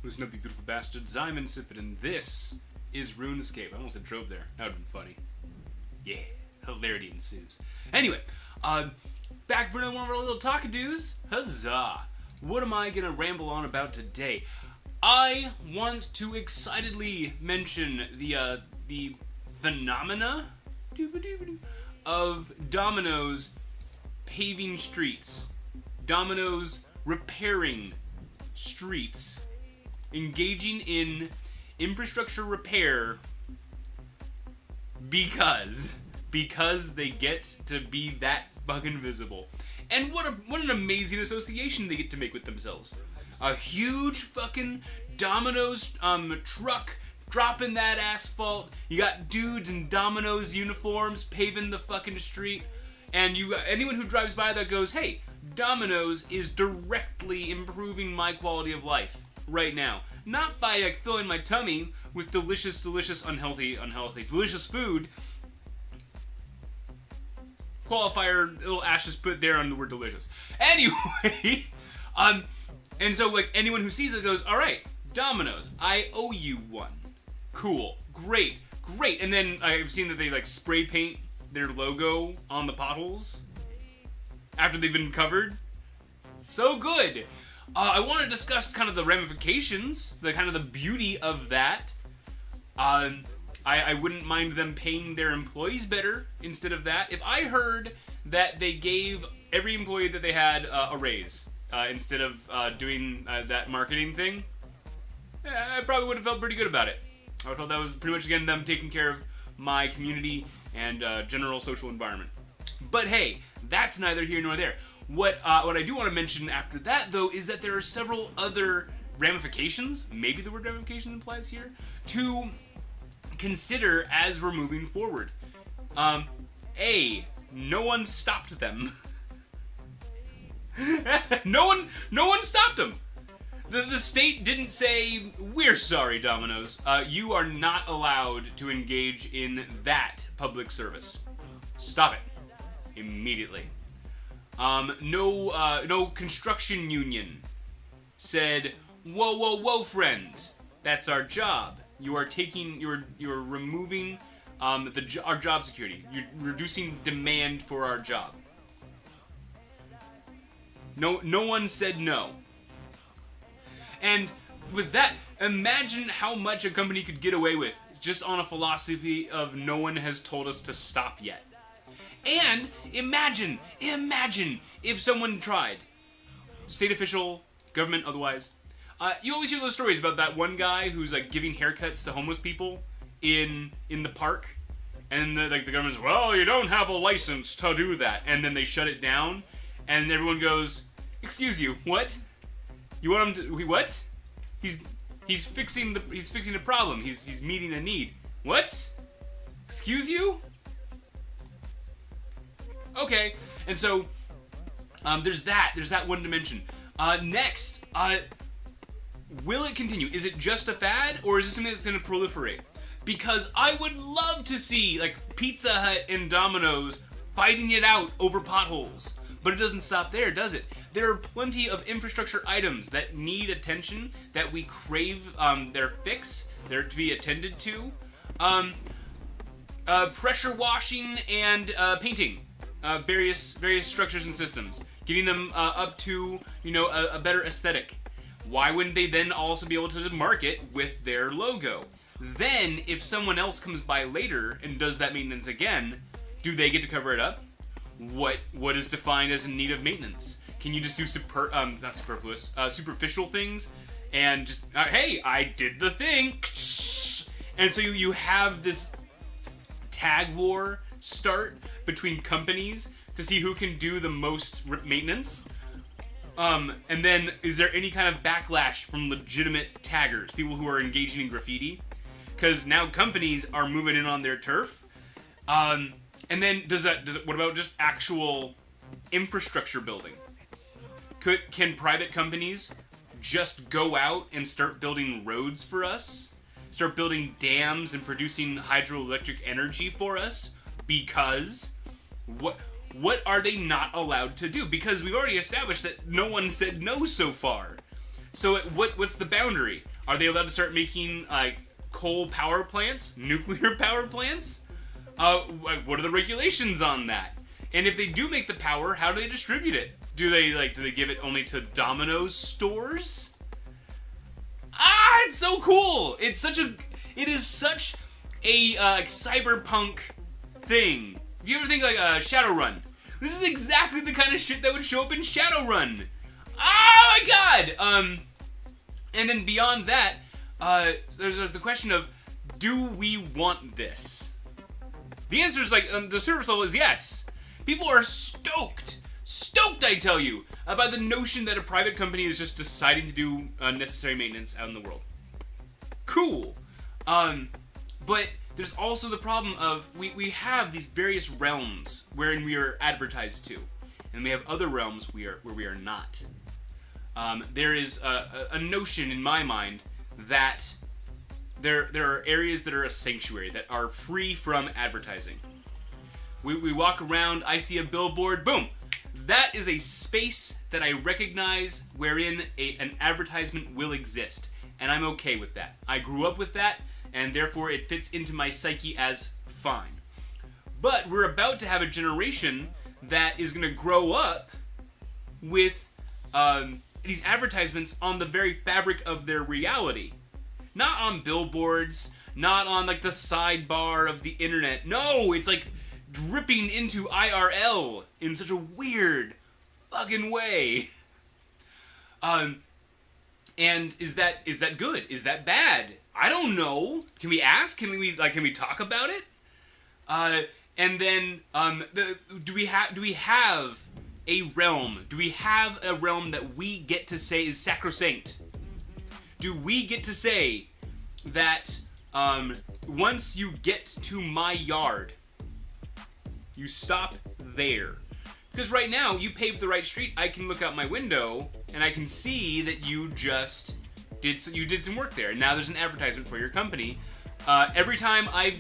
Listen up, you beautiful bastards. I'm Insipid, and this is Runescape. I almost said drove there. That would have been funny. Yeah, hilarity ensues. Anyway, back for another one of our little talkadoos. Huzzah! What am I gonna ramble on about today? I want to excitedly mention the phenomena of Dominoes paving streets. Dominoes repairing streets. Engaging in infrastructure repair because they get to be that fucking visible. And what an amazing association they get to make with themselves. A huge fucking Dominoes truck dropping that asphalt. You got dudes in Dominoes uniforms paving the fucking street. And you anyone who drives by that goes, hey, Dominoes is directly improving my quality of life right now. Not by filling my tummy with delicious, unhealthy, delicious food. Qualifier, little ashes put there on the word delicious. Anyway, and so anyone who sees it goes, all right, Dominoes, I owe you one. Cool, great. And then I've seen that they spray paint their logo on the potholes after they've been covered. So good. I want to discuss kind of the ramifications, the beauty of that. I wouldn't mind them paying their employees better instead of that. If I heard that they gave every employee that they had a raise instead of doing that marketing thing, I probably would have felt pretty good about it. I would have felt that was pretty much, again, them taking care of my community and general social environment. But hey, that's neither here nor there. What I do want to mention after that, though, is that there are several other ramifications, maybe the word ramification implies here, to consider as we're moving forward. No one stopped them. No one stopped them. The state didn't say, we're sorry, Dominoes. You are not allowed to engage in that public service. Stop it. Immediately. No construction union said, whoa, friend. That's our job. You're removing our job security. You're reducing demand for our job. No one said no. And with that, imagine how much a company could get away with just on a philosophy of no one has told us to stop yet. And imagine if someone tried. State official, government, otherwise. You always hear those stories about that one guy who's giving haircuts to homeless people in the park. And the government's, well, you don't have a license to do that. And then they shut it down. And everyone goes, excuse you, what? You want him to, what? He's fixing a problem. He's meeting a need. What? Excuse you? Okay, and so there's that one dimension. Next, will it continue? Is it just a fad, or is it something that's going to proliferate? Because I would love to see Pizza Hut and Domino's fighting it out over potholes, but it doesn't stop there, does it? There are plenty of infrastructure items that need attention, that we crave their fix, they're to be attended to. Pressure washing and painting. Various structures and systems, getting them up to a better aesthetic. Why wouldn't they then also be able to market with their logo? Then, if someone else comes by later and does that maintenance again, do they get to cover it up? What is defined as in need of maintenance? Can you just do superficial things and just hey, I did the thing, and so you have this tag war start between companies to see who can do the most maintenance. And then is there any kind of backlash from legitimate taggers, people who are engaging in graffiti? Because now companies are moving in on their turf. And then what about just actual infrastructure building? Can private companies just go out and start building roads for us? Start building dams and producing hydroelectric energy for us? Because what are they not allowed to do? Because we've already established that no one said no so far. So what's the boundary? Are they allowed to start making coal power plants, nuclear power plants? What are the regulations on that? And if they do make the power, how do they distribute it? Do they give it only to Dominoes stores? It's so cool. It is such a cyberpunk thing. If you ever think like Shadowrun, this is exactly the kind of shit that would show up in Shadowrun. Oh my god! And then beyond that, there's the question of, do we want this? The answer is the surface level is yes. People are stoked, I tell you, about the notion that a private company is just deciding to do unnecessary maintenance out in the world. Cool. But there's also the problem of we have these various realms wherein we are advertised to, and we have other realms where we are not. There is a notion in my mind that there are areas that are a sanctuary, that are free from advertising. We walk around, I see a billboard, boom! That is a space that I recognize wherein an advertisement will exist, and I'm okay with that. I grew up with that, and therefore it fits into my psyche as fine. But we're about to have a generation that is going to grow up with these advertisements on the very fabric of their reality. Not on billboards, not on the sidebar of the internet. No, it's dripping into IRL in such a weird fucking way. And is that good? Is that bad? I don't know. Can we ask? Can we talk about it? And then do we have a realm? Do we have a realm that we get to say is sacrosanct? Do we get to say that once you get to my yard, you stop there? Because right now, you paved the right street, I can look out my window, and I can see that you just did some work there. And now there's an advertisement for your company. Every time I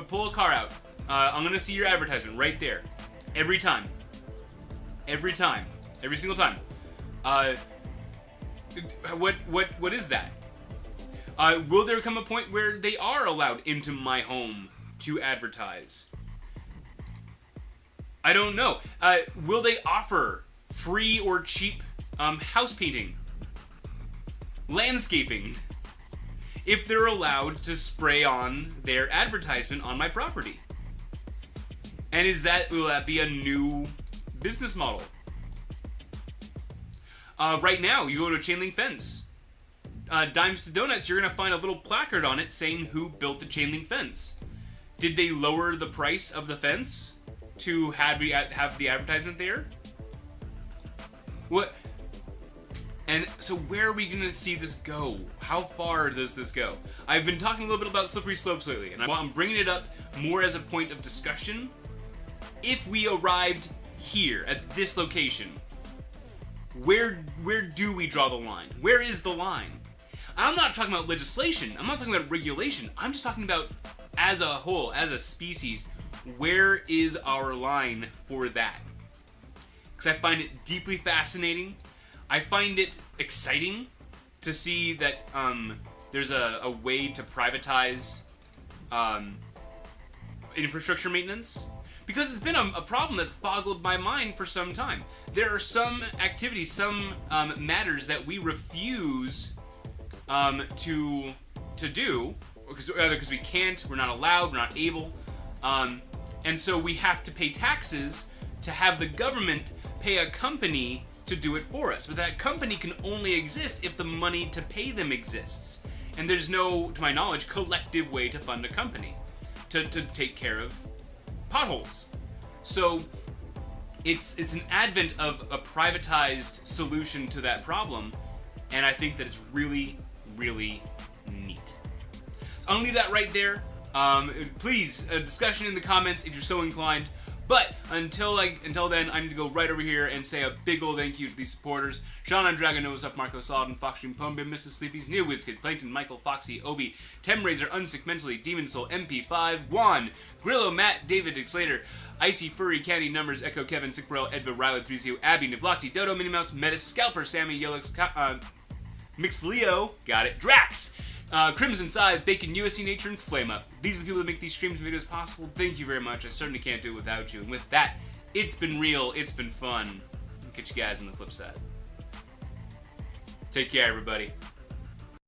pull a car out, I'm going to see your advertisement right there. Every time. Every time. Every single time. What is that? Will there come a point where they are allowed into my home to advertise? I don't know. Will they offer free or cheap house painting? Landscaping? If they're allowed to spray on their advertisement on my property? And will that be a new business model? Right now, you go to a chain link fence. Dimes to Donuts, you're going to find a little placard on it saying who built the chain link fence. Did they lower the price of the fence to have the advertisement there? What? And so where are we going to see this go? How far does this go? I've been talking a little bit about slippery slopes lately, and I'm bringing it up more as a point of discussion. If we arrived here, at this location, where do we draw the line? Where is the line? I'm not talking about legislation. I'm not talking about regulation. I'm just talking about, as a whole, as a species, where is our line for that? Because I find it deeply fascinating. I find it exciting to see that there's a way to privatize infrastructure maintenance. Because it's been a problem that's boggled my mind for some time. There are some activities, some matters that we refuse to do, either because we can't, we're not allowed, we're not able, and so we have to pay taxes to have the government pay a company to do it for us. But that company can only exist if the money to pay them exists. And there's no, to my knowledge, collective way to fund a company to take care of potholes. So it's an advent of a privatized solution to that problem, and I think that it's really, really neat. So I'm gonna leave that right there. Please, a discussion in the comments if you're so inclined. But until then, I need to go right over here and say a big old thank you to these supporters: Sean on Dragon, Noah's Up, Marco Solid, and Foxstream, Pombim, Mrs. Sleepy's, New Wizkid, Plankton, Michael, Foxy, Obi, Temrazor, Unsick Mentally, Demon Soul, MP5, Juan, Grillo, Matt, David, Dick Slater, Icy, Furry, Candy, Numbers, Echo, Kevin, Sickbro, Edva, Riley, 30, Abby, Nivlocti, Dodo, Minnie Mouse, Metis, Scalper, Sammy, Yolix, Mixleo, got it. Drax, Crimson Side, Bacon, USC Nature, and Flame Up. These are the people that make these streams and videos possible. Thank you very much. I certainly can't do it without you. And with that, it's been real. It's been fun. I'll catch you guys on the flip side. Take care, everybody.